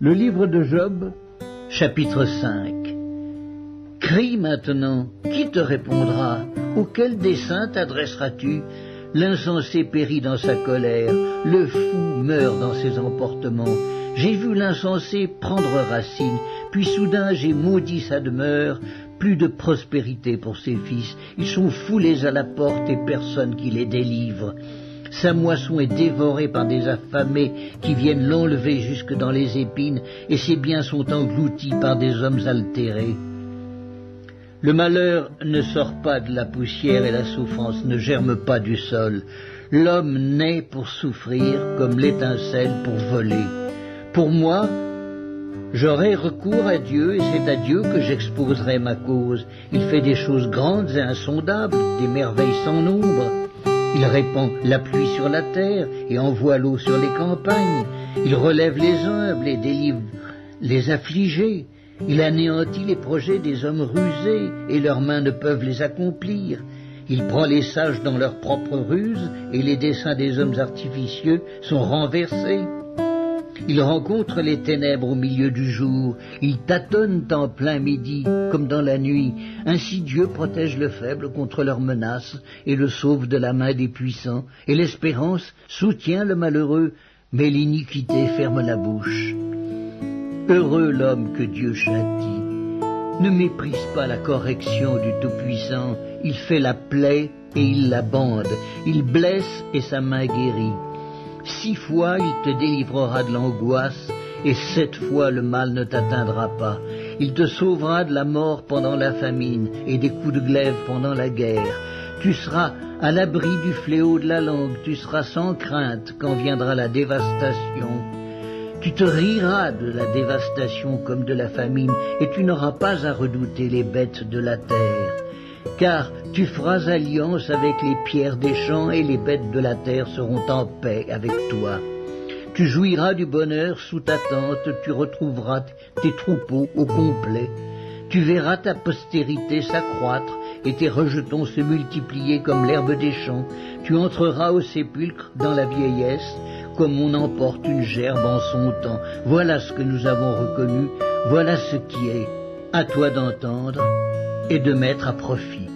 Le livre de Job, chapitre 5. Crie maintenant, qui te répondra? Auquel dessein t'adresseras-tu? L'insensé périt dans sa colère, le fou meurt dans ses emportements. J'ai vu l'insensé prendre racine, puis soudain j'ai maudit sa demeure. Plus de prospérité pour ses fils, ils sont foulés à la porte et personne qui les délivre. Sa moisson est dévorée par des affamés qui viennent l'enlever jusque dans les épines, et ses biens sont engloutis par des hommes altérés. Le malheur ne sort pas de la poussière et la souffrance ne germe pas du sol. L'homme naît pour souffrir comme l'étincelle pour voler. Pour moi, j'aurai recours à Dieu et c'est à Dieu que j'exposerai ma cause. Il fait des choses grandes et insondables, des merveilles sans nombre. Il répand la pluie sur la terre et envoie l'eau sur les campagnes. Il relève les humbles et délivre les affligés. Il anéantit les projets des hommes rusés et leurs mains ne peuvent les accomplir. Il prend les sages dans leurs propres ruses et les desseins des hommes artificieux sont renversés. Il rencontre les ténèbres au milieu du jour, il tâtonne en plein midi, comme dans la nuit. Ainsi Dieu protège le faible contre leurs menaces et le sauve de la main des puissants. Et l'espérance soutient le malheureux, mais l'iniquité ferme la bouche. Heureux l'homme que Dieu châtie. Ne méprise pas la correction du Tout-Puissant. Il fait la plaie et il la bande. Il blesse et sa main guérit. 6 fois il te délivrera de l'angoisse, et 7 fois le mal ne t'atteindra pas. Il te sauvera de la mort pendant la famine, et des coups de glaive pendant la guerre. Tu seras à l'abri du fléau de la langue, tu seras sans crainte quand viendra la dévastation. Tu te riras de la dévastation comme de la famine, et tu n'auras pas à redouter les bêtes de la terre. Car tu feras alliance avec les pierres des champs et les bêtes de la terre seront en paix avec toi. Tu jouiras du bonheur sous ta tente, tu retrouveras tes troupeaux au complet. Tu verras ta postérité s'accroître et tes rejetons se multiplier comme l'herbe des champs. Tu entreras au sépulcre dans la vieillesse, comme on emporte une gerbe en son temps. Voilà ce que nous avons reconnu, voilà ce qui est. À toi d'entendre et de mettre à profit.